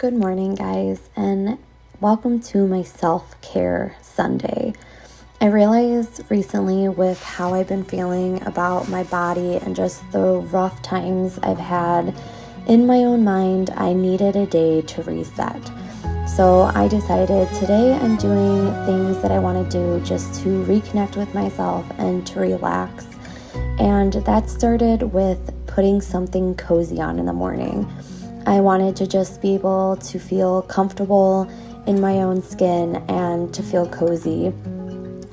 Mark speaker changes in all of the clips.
Speaker 1: Good morning, guys, and welcome to my self-care Sunday. I realized recently with how I've been feeling about my body and just the rough times I've had in my own mind, I needed a day to reset. So I decided today I'm doing things that I want to do just to reconnect with myself and to relax. And that started with putting something cozy on in the morning. I wanted to just be able to feel comfortable in my own skin and to feel cozy.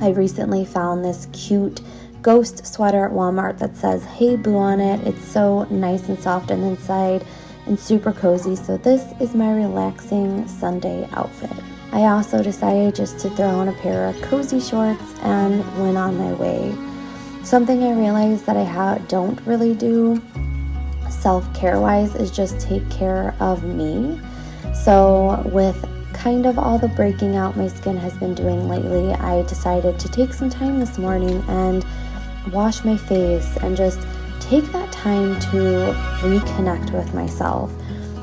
Speaker 1: I recently found this cute ghost sweater at Walmart that says "Hey Boo" on it. It's so nice and soft on the inside and super cozy. So this is my relaxing Sunday outfit. I also decided just to throw on a pair of cozy shorts and went on my way. Something I realized that I don't really do self-care wise is just take care of me. So with kind of all the breaking out my skin has been doing lately, I decided to take some time this morning and wash my face and just take that time to reconnect with myself.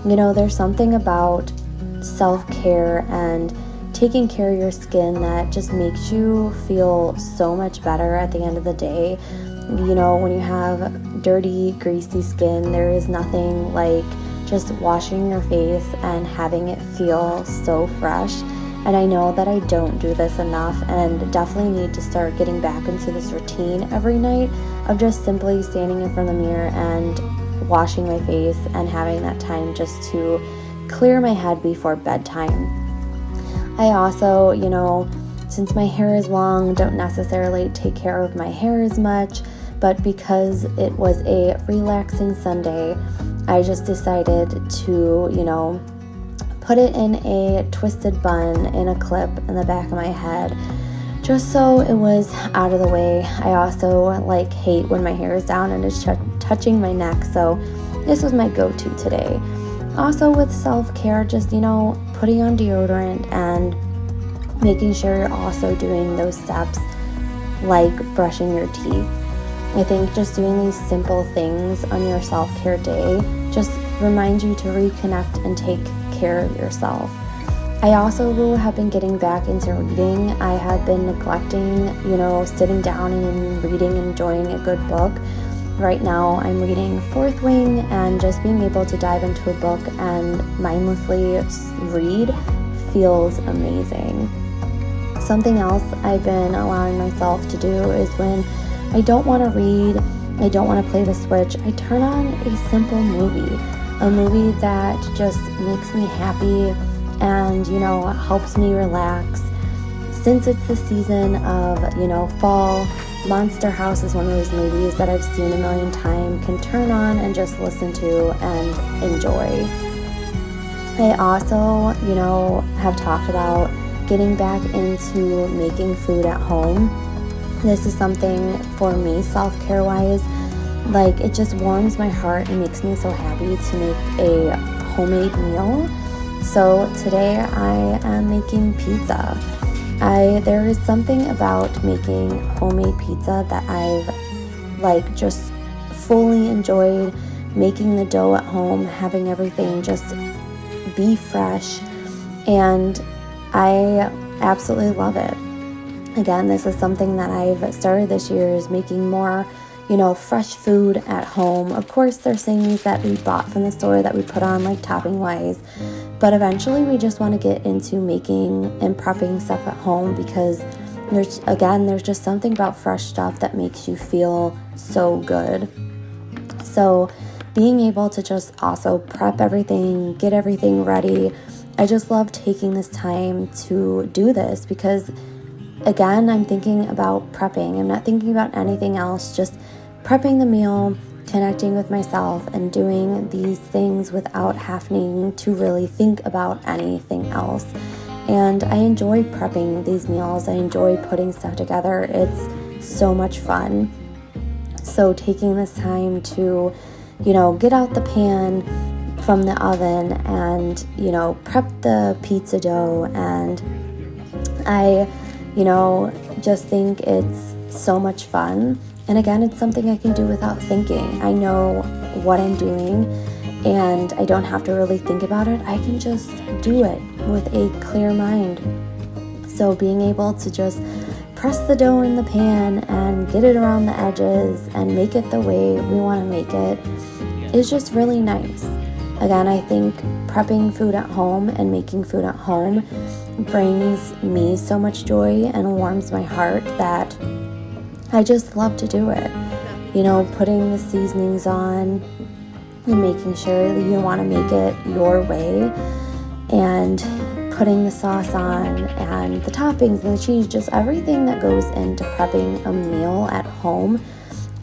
Speaker 1: You know, there's something about self-care and taking care of your skin that just makes you feel so much better at the end of the day. You know, when you have dirty, greasy skin, there is nothing like just washing your face and having it feel so fresh. And I know that I don't do this enough and definitely need to start getting back into this routine every night of just simply standing in front of the mirror and washing my face and having that time just to clear my head before bedtime. I also, since my hair is long, don't necessarily take care of my hair as much, but because it was a relaxing Sunday, I just decided to, put it in a twisted bun in a clip in the back of my head, just so it was out of the way. I also hate when my hair is down and it's touching my neck, so this was my go-to today. Also with self-care, just, putting on deodorant and making sure you're also doing those steps like brushing your teeth. I think just doing these simple things on your self-care day just reminds you to reconnect and take care of yourself. I also have been getting back into reading. I have been neglecting, sitting down and reading and enjoying a good book. Right now I'm reading Fourth Wing, and just being able to dive into a book and mindlessly read feels amazing. Something else I've been allowing myself to do is when I don't want to read, I don't want to play the Switch, I turn on a simple movie. A movie that just makes me happy and, helps me relax. Since it's the season of, fall, Monster House is one of those movies that I've seen a million times, can turn on and just listen to and enjoy. I also, have talked about getting back into making food at home. This is something for me, self-care wise. It just warms my heart and makes me so happy to make a homemade meal. So today I am making pizza. There is something about making homemade pizza that I've just fully enjoyed, making the dough at home, having everything just be fresh, and I absolutely love it. Again, this is something that I've started this year, is making more, fresh food at home. Of course, there's things that we bought from the store that we put on topping wise, but eventually we just want to get into making and prepping stuff at home, because there's just something about fresh stuff that makes you feel so good. So being able to just also prep everything, get everything ready, I just love taking this time to do this, because again, I'm thinking about prepping. I'm not thinking about anything else, just prepping the meal, connecting with myself, and doing these things without having to really think about anything else. And I enjoy prepping these meals. I enjoy putting stuff together. It's so much fun. So taking this time to, get out the pan from the oven and, prep the pizza dough, and I just think it's so much fun. And again, it's something I can do without thinking. I know what I'm doing, and I don't have to really think about it. I can just do it with a clear mind. So being able to just press the dough in the pan and get it around the edges and make it the way we want to make it is just really nice. Again, I think prepping food at home and making food at home brings me so much joy and warms my heart that I just love to do it. Putting the seasonings on and making sure that you want to make it your way, and putting the sauce on and the toppings and the cheese, just everything that goes into prepping a meal at home,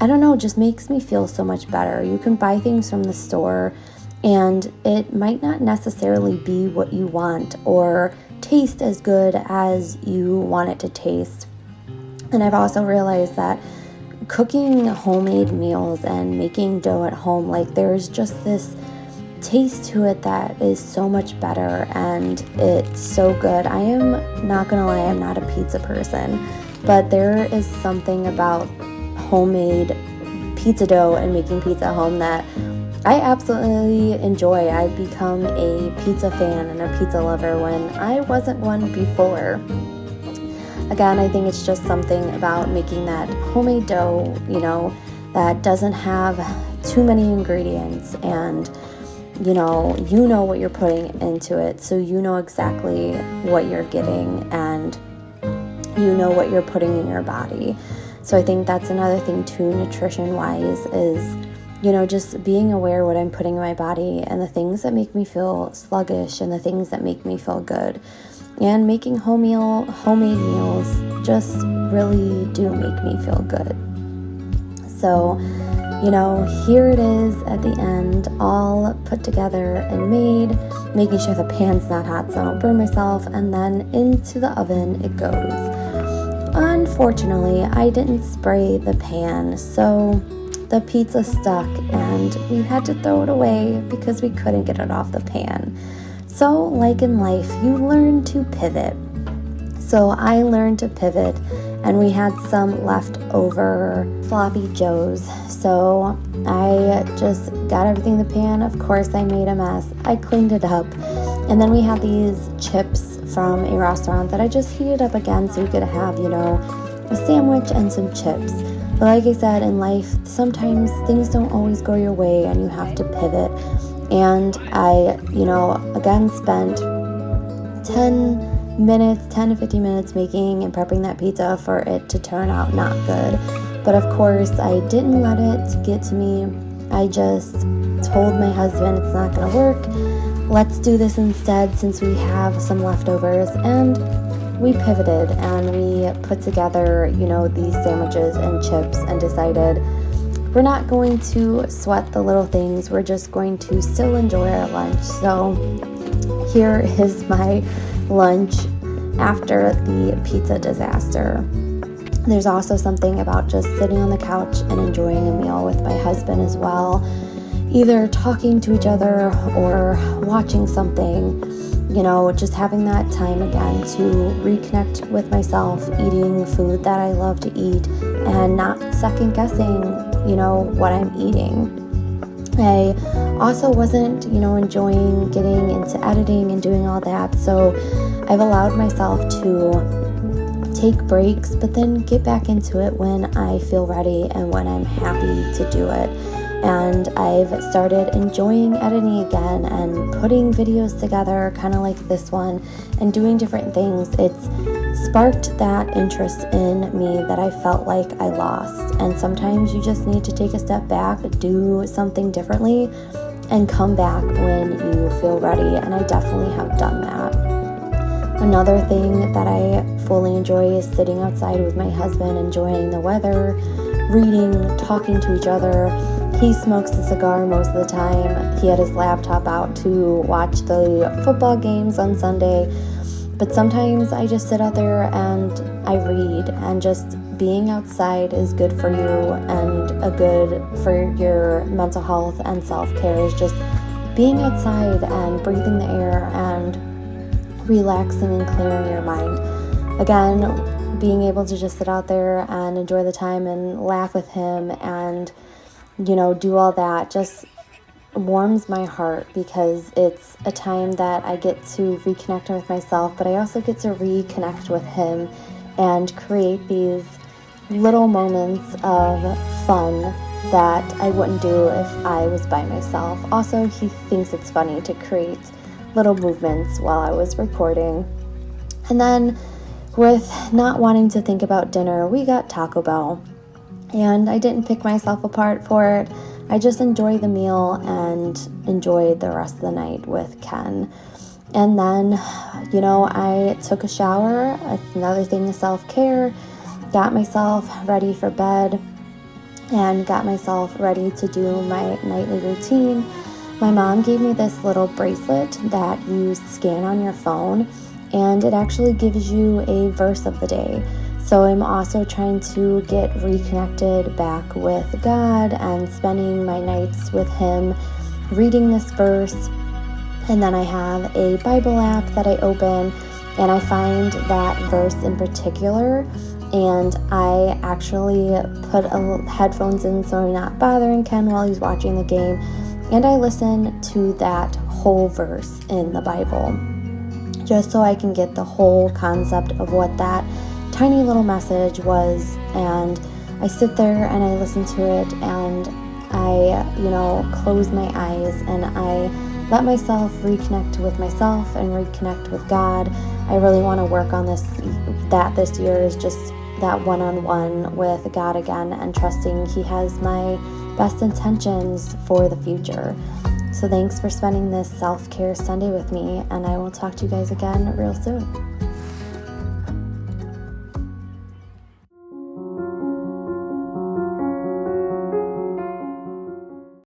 Speaker 1: I don't know, just makes me feel so much better. You can buy things from the store and it might not necessarily be what you want or taste as good as you want it to taste. And I've also realized that cooking homemade meals and making dough at home, there's just this taste to it that is so much better, and it's so good. I am not gonna lie, I'm not a pizza person, but there is something about homemade pizza dough and making pizza at home that I absolutely enjoy. I've become a pizza fan and a pizza lover when I wasn't one before. Again, I think it's just something about making that homemade dough, that doesn't have too many ingredients, and you know what you're putting into it, so you know exactly what you're getting and you know what you're putting in your body. So I think that's another thing too, nutrition wise, is just being aware what I'm putting in my body and the things that make me feel sluggish and the things that make me feel good. And making homemade meals just really do make me feel good. So here it is at the end, all put together and made, making sure the pan's not hot so I don't burn myself, and then into the oven it goes. Unfortunately, I didn't spray the pan, so the pizza stuck and we had to throw it away because we couldn't get it off the pan. So like in life, you learn to pivot. So I learned to pivot, and we had some leftover sloppy joes. So I just got everything in the pan. Of course, I made a mess. I cleaned it up. And then we had these chips from a restaurant that I just heated up again so we could have, a sandwich and some chips. But like I said, in life, sometimes things don't always go your way and you have to pivot. And I, again, spent 10 to 15 minutes making and prepping that pizza for it to turn out not good. But of course, I didn't let it get to me. I just told my husband it's not going to work. Let's do this instead since we have some leftovers. And we pivoted and we put together, these sandwiches and chips and decided we're not going to sweat the little things. We're just going to still enjoy our lunch. So here is my lunch after the pizza disaster. There's also something about just sitting on the couch and enjoying a meal with my husband as well, either talking to each other or watching something, just having that time again to reconnect with myself, eating food that I love to eat and not second guessing, what I'm eating. I also wasn't, enjoying getting into editing and doing all that, so I've allowed myself to take breaks, but then get back into it when I feel ready and when I'm happy to do it. And I've started enjoying editing again and putting videos together, kind of like this one, and doing different things. It's sparked that interest in me that I felt like I lost. And sometimes you just need to take a step back, do something differently, and come back when you feel ready. And I definitely have done that. Another thing that I fully enjoy is sitting outside with my husband, enjoying the weather, reading, talking to each other. He smokes a cigar most of the time. He had his laptop out to watch the football games on Sunday. But sometimes I just sit out there and I read, and just being outside is good for you and a good for your mental health and self-care is just being outside and breathing the air and relaxing and clearing your mind. Again, being able to just sit out there and enjoy the time and laugh with him and, do all that just warms my heart because it's a time that I get to reconnect with myself, but I also get to reconnect with him and create these little moments of fun that I wouldn't do if I was by myself. Also, he thinks it's funny to create little movements while I was recording. And then with not wanting to think about dinner, we got Taco Bell. And I didn't pick myself apart for it. I just enjoyed the meal and enjoyed the rest of the night with Ken. And then, I took a shower, another thing of self-care, got myself ready for bed, and got myself ready to do my nightly routine. My mom gave me this little bracelet that you scan on your phone, and it actually gives you a verse of the day. So I'm also trying to get reconnected back with God and spending my nights with him, reading this verse. And then I have a Bible app that I open, and I find that verse in particular, and I actually put headphones in so I'm not bothering Ken while he's watching the game, and I listen to that whole verse in the Bible, just so I can get the whole concept of what that tiny little message was. And I sit there and I listen to it, and I, close my eyes and I let myself reconnect with myself and reconnect with God. I really want to work on this year is just that one-on-one with God again, and trusting he has my best intentions for the future. So thanks for spending this self-care Sunday with me, and I will talk to you guys again real soon.